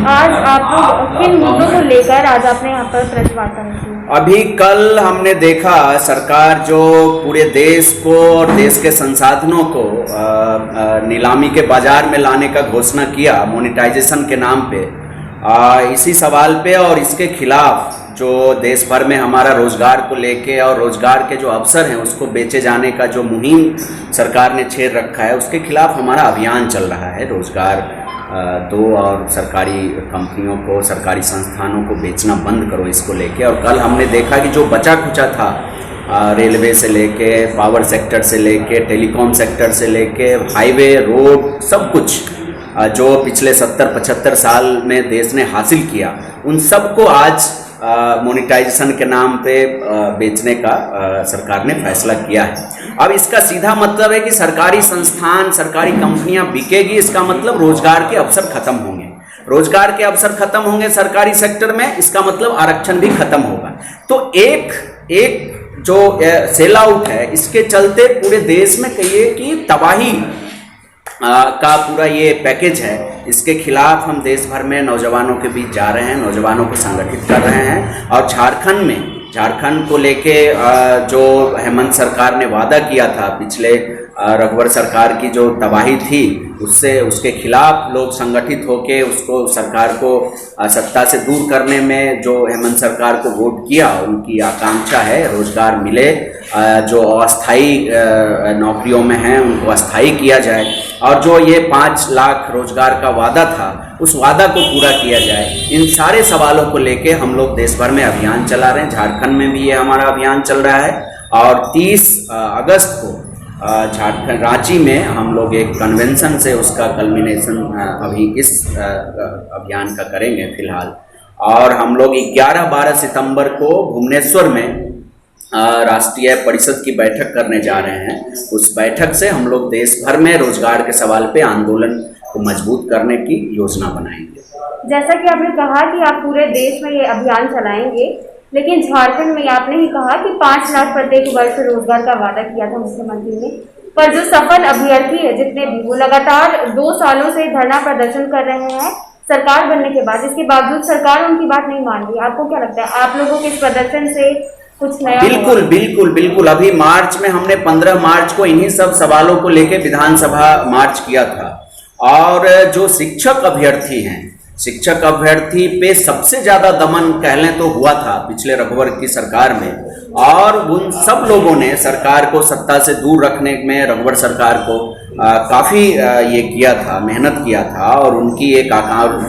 आज आप लोग किन मुद्दों को लेकर आज आपने यहाँ पर प्रेस वार्ता की? अभी कल हमने देखा सरकार जो पूरे देश को और देश के संसाधनों को नीलामी के बाजार में लाने का घोषणा किया मोनेटाइजेशन के नाम पे। इसी सवाल पे और इसके खिलाफ जो देश भर में हमारा रोजगार को लेके और रोजगार के जो अवसर हैं उसको बेचे जाने का जो मुहिम सरकार ने छेड़ रखा है, उसके खिलाफ हमारा अभियान चल रहा है। रोजगार दो और सरकारी कंपनियों को, सरकारी संस्थानों को बेचना बंद करो, इसको लेके। और कल हमने देखा कि जो बचा खुचा था रेलवे से लेके, पावर सेक्टर से लेके, टेलीकॉम सेक्टर से लेके, हाईवे, रोड, सब कुछ जो पिछले 70-75 साल में देश ने हासिल किया, उन सबको आज मोनेटाइजेशन के नाम पे बेचने का सरकार ने फैसला किया है। अब इसका सीधा मतलब है कि सरकारी संस्थान, सरकारी कंपनियां बिकेगी, इसका मतलब रोजगार के अवसर खत्म होंगे। रोजगार के अवसर खत्म होंगे सरकारी सेक्टर में, इसका मतलब आरक्षण भी खत्म होगा। तो एक जो सेल आउट है, इसके चलते पूरे देश में कहिए कि तबाही का पूरा ये पैकेज है। इसके खिलाफ हम देश भर में नौजवानों के बीच जा रहे हैं, नौजवानों को संगठित कर रहे हैं। और झारखंड को लेके जो हेमंत सरकार ने वादा किया था, पिछले रघुवर सरकार की जो तबाही थी उसके खिलाफ लोग संगठित होके उसको, सरकार को सत्ता से दूर करने में जो हेमंत सरकार को वोट किया, उनकी आकांक्षा है रोजगार मिले, जो अस्थायी नौकरियों में हैं उनको अस्थायी किया जाए, और जो ये 5 लाख रोजगार का वादा था उस वादा को पूरा किया जाए। इन सारे सवालों को लेके हम लोग देश भर में अभियान चला रहे हैं। झारखंड में भी ये हमारा अभियान चल रहा है और 30 अगस्त को झारखंड रांची में हम लोग एक कन्वेंशन से उसका कल्मिनेशन अभी इस अभियान का करेंगे फिलहाल। और हम लोग 11-12 सितंबर को भुवनेश्वर में राष्ट्रीय परिषद की बैठक करने जा रहे हैं। उस बैठक से हम लोग देश भर में रोजगार के सवाल पे आंदोलन को मजबूत करने की योजना बनाएंगे। जैसा कि आपने कहा कि आप पूरे देश में ये अभियान चलाएंगे, लेकिन झारखंड में आपने ही कहा कि 5 लाख प्रत्येक वर्ष रोजगार का वादा किया था मुख्यमंत्री ने, पर जो सफल अभ्यर्थी है जितने भी, वो लगातार 2 सालों से धरना प्रदर्शन कर रहे हैं सरकार बनने के बाद। इसके बावजूद सरकार उनकी बात नहीं मान रही। आपको क्या लगता है, आप लोगों के इस प्रदर्शन से कुछ नया? बिल्कुल। अभी मार्च में हमने 15 मार्च को इन्हीं सब सवालों को लेके विधानसभा मार्च किया था। और जो शिक्षक अभ्यर्थी पे सबसे ज्यादा दमन कह लें तो हुआ था पिछले रघुवर की सरकार में। और उन सब लोगों ने सरकार को सत्ता से दूर रखने में, रघुवर सरकार को काफी ये किया था, मेहनत किया था। और उनकी एक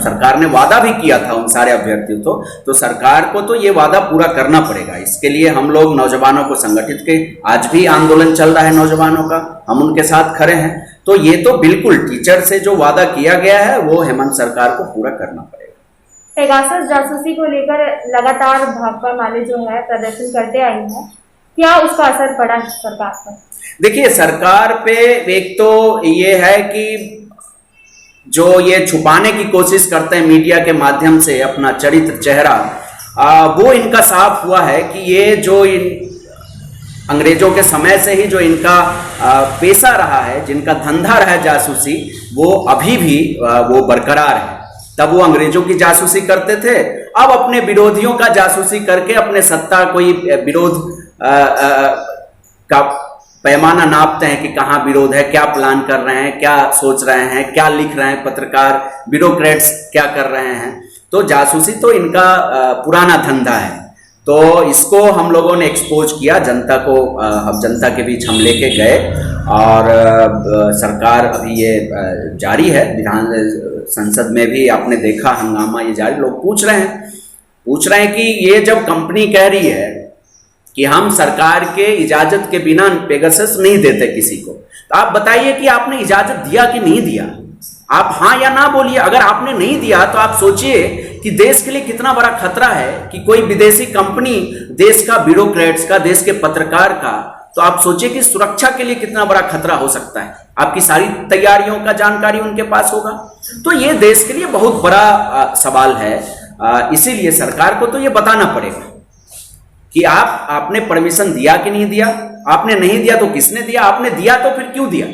सरकार ने वादा भी किया था उन सारे अभ्यर्थियों तो सरकार को तो ये वादा पूरा करना पड़ेगा। इसके लिए हम लोग नौजवानों को संगठित के, आज भी आंदोलन चल रहा है नौजवानों का, हम उनके साथ खड़े हैं। तो ये तो बिल्कुल टीचर से जो वादा किया गया है वो हेमंत सरकार को पूरा करना पड़ेगा। पेगासस जासूसी को लेकर लगातार भाकपा माले जो है प्रदर्शन करते आई है, क्या उसका असर पड़ा सरकार पर? देखिए, सरकार पे एक तो ये है कि जो ये छुपाने की कोशिश करते हैं मीडिया के माध्यम से अपना चरित्र, चेहरा, वो इनका साफ हुआ है कि ये जो अंग्रेजों के समय से ही जो इनका पेशा रहा है, जिनका धंधा रहा है जासूसी, वो अभी भी वो बरकरार है। तब वो अंग्रेजों की जासूसी करते थे, अब अपने विरोधियों का जासूसी करके अपने सत्ता, कोई विरोध का पैमाना नापते हैं कि कहाँ विरोध है, क्या प्लान कर रहे हैं, क्या सोच रहे हैं, क्या लिख रहे हैं पत्रकार, ब्यूरोक्रेट्स क्या कर रहे हैं। तो जासूसी तो इनका पुराना धंधा है। तो इसको हम लोगों ने एक्सपोज किया जनता को, हम जनता के बीच हम लेके गए। और सरकार अभी ये जारी है, विधान संसद में भी आपने देखा हंगामा ये जारी। लोग पूछ रहे हैं कि ये जब कंपनी कह रही है कि हम सरकार के इजाजत के बिना पेगासस नहीं देते किसी को, तो आप बताइए कि आपने इजाजत दिया कि नहीं दिया। आप हाँ या ना बोलिए। अगर आपने नहीं दिया तो आप सोचिए कि देश के लिए कितना बड़ा खतरा है कि कोई विदेशी कंपनी देश का ब्यूरोक्रेट्स का, देश के पत्रकार का, तो आप सोचिए कि सुरक्षा के लिए कितना बड़ा खतरा हो सकता है। आपकी सारी तैयारियों का जानकारी उनके पास होगा। तो ये देश के लिए बहुत बड़ा सवाल है। इसीलिए सरकार को तो ये बताना पड़ेगा कि आपने परमिशन दिया कि नहीं दिया। आपने नहीं दिया तो किसने दिया, आपने दिया तो फिर क्यों दिया।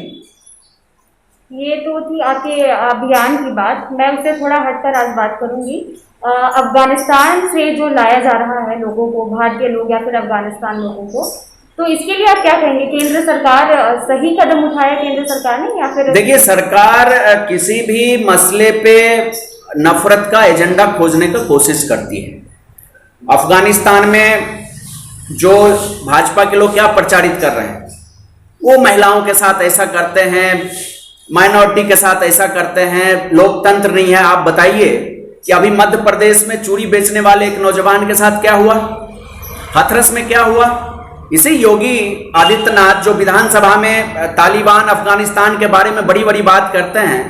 ये तो थी आपके अभियान की बात। मैं उससे थोड़ा हटकर आज बात करूंगी। अफगानिस्तान से जो लाया जा रहा है लोगों को, भारतीय लोग या फिर अफगानिस्तान लोगों को, तो इसके लिए आप क्या कहेंगे? केंद्र सरकार सही कदम उठाया केंद्र सरकार ने, या फिर? देखिए, सरकार किसी भी मसले पे नफरत का एजेंडा खोजने की कोशिश करती है। अफगानिस्तान में जो भाजपा के लोग क्या प्रचारित कर रहे हैं, वो महिलाओं के साथ ऐसा करते हैं, माइनॉरिटी के साथ ऐसा करते हैं, लोकतंत्र नहीं है। आप बताइए कि अभी मध्य प्रदेश में चूड़ी बेचने वाले एक नौजवान के साथ क्या हुआ, हाथरस में क्या हुआ। इसे योगी आदित्यनाथ जो विधानसभा में तालिबान अफगानिस्तान के बारे में बड़ी बड़ी बात करते हैं,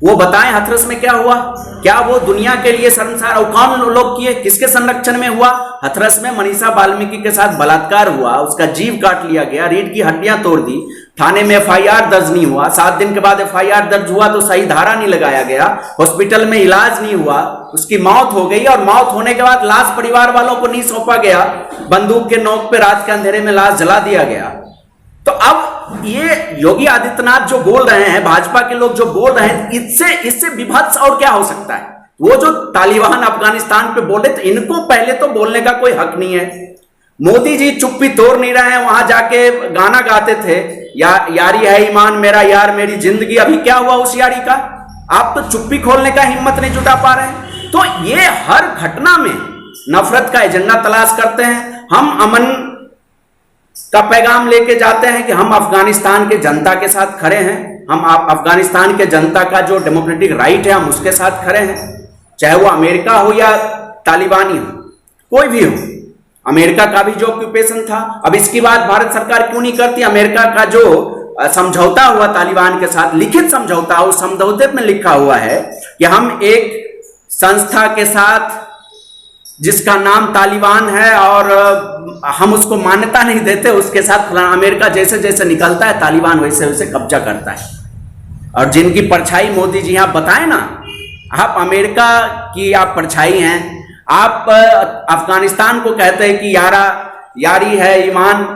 वो बताएं हाथरस में क्या हुआ। क्या वो दुनिया के लिए शर्मसार, और कौन लोग किए, किसके संरक्षण में हुआ? हाथरस में मनीषा वाल्मीकि के साथ बलात्कार हुआ, उसका जीव काट लिया गया, रीढ़ की हड्डियां तोड़ दी, थाने में एफआईआर दर्ज नहीं हुआ, 7 दिन के बाद एफआईआर दर्ज हुआ तो सही धारा नहीं लगाया गया, हॉस्पिटल में इलाज नहीं हुआ, उसकी मौत हो गई, और मौत होने के बाद लाश परिवार वालों को नहीं सौंपा गया, बंदूक के नोक पे रात के अंधेरे में लाश जला दिया गया। तो अब ये योगी आदित्यनाथ जो बोल रहे हैं, भाजपा के लोग जो बोल रहे हैं, इससे विभत्स और क्या हो सकता है? वो जो तालिबान अफगानिस्तान पे बोले, तो इनको पहले तो बोलने का कोई हक नहीं है। मोदी जी चुप्पी तोड़ नहीं रहे हैं, वहां जाके गाना गाते थे, यारी है ईमान मेरा यार मेरी जिंदगी। अभी क्या हुआ उस यारी का? आप तो चुप्पी खोलने का हिम्मत नहीं जुटा पा रहे हैं। तो ये हर घटना में नफरत का एजेंडा तलाश करते हैं। हम अमन का पैगाम लेके जाते हैं कि हम अफगानिस्तान के जनता के साथ खड़े हैं, हम अफगानिस्तान के जनता का जो डेमोक्रेटिक राइट है हम उसके साथ खड़े हैं, चाहे वो अमेरिका हो या तालिबानी हो, कोई भी हो। अमेरिका का भी जो ऑक्यूपेशन था, अब इसकी बात भारत सरकार क्यों नहीं करती? अमेरिका का जो समझौता हुआ तालिबान के साथ, लिखित समझौता, उस समझौते में लिखा हुआ है कि हम एक संस्था के साथ जिसका नाम तालिबान है और हम उसको मान्यता नहीं देते, उसके साथ अमेरिका जैसे जैसे निकलता है तालिबान वैसे वैसे कब्जा करता है। और जिनकी परछाई मोदी जी आप बताएं ना, आप अमेरिका की आप परछाई हैं, आप अफगानिस्तान को कहते हैं कि यारी है ईमान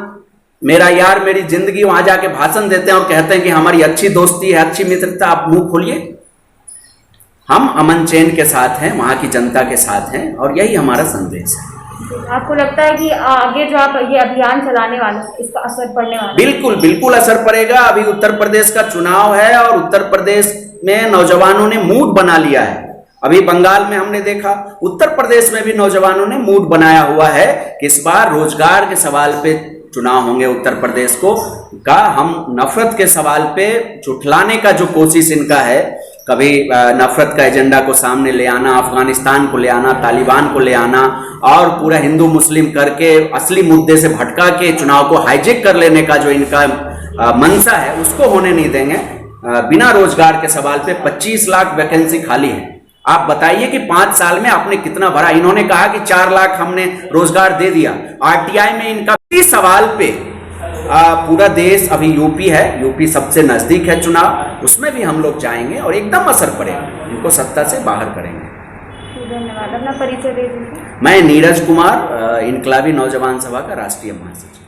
मेरा यार मेरी जिंदगी, वहां जाके भाषण देते हैं और कहते हैं कि हमारी अच्छी दोस्ती है, अच्छी मित्रता। आप मुंह खोलिए। हम अमन चैन के साथ हैं, वहां की जनता के साथ हैं, और यही हमारा संदेश है। आपको लगता है कि आगे जो आप ये अभियान चलाने वाले हैं, इसका असर पड़ने वाला है? बिल्कुल बिल्कुल असर पड़ेगा। अभी उत्तर प्रदेश का चुनाव है और उत्तर प्रदेश में नौजवानों ने मूड बना लिया है। अभी बंगाल में हमने देखा, उत्तर प्रदेश में भी नौजवानों ने मूड बनाया हुआ है कि इस बार रोजगार के सवाल पे चुनाव होंगे उत्तर प्रदेश का। हम नफरत के सवाल पे झुठलाने का जो कोशिश इनका है, कभी नफरत का एजेंडा को सामने ले आना, अफगानिस्तान को ले आना, तालिबान को ले आना, और पूरा हिंदू मुस्लिम करके असली मुद्दे से भटका के चुनाव को हाईजेक कर लेने का जो इनका मंशा है, उसको होने नहीं देंगे। बिना रोजगार के सवाल पे 25 लाख वैकेंसी खाली है। आप बताइए कि 5 साल में आपने कितना भरा? इन्होंने कहा कि 4 लाख हमने रोजगार दे दिया। आरटीआई में इनका इस सवाल पे पूरा देश, अभी यूपी है, यूपी सबसे नजदीक है चुनाव, उसमें भी हम लोग जाएंगे और एकदम असर पड़ेगा, इनको सत्ता से बाहर करेंगे। धन्यवाद। अपना परिचय दे दीजिए। मैं नीरज कुमार, इनकलाबी नौजवान सभा का राष्ट्रीय महासचिव।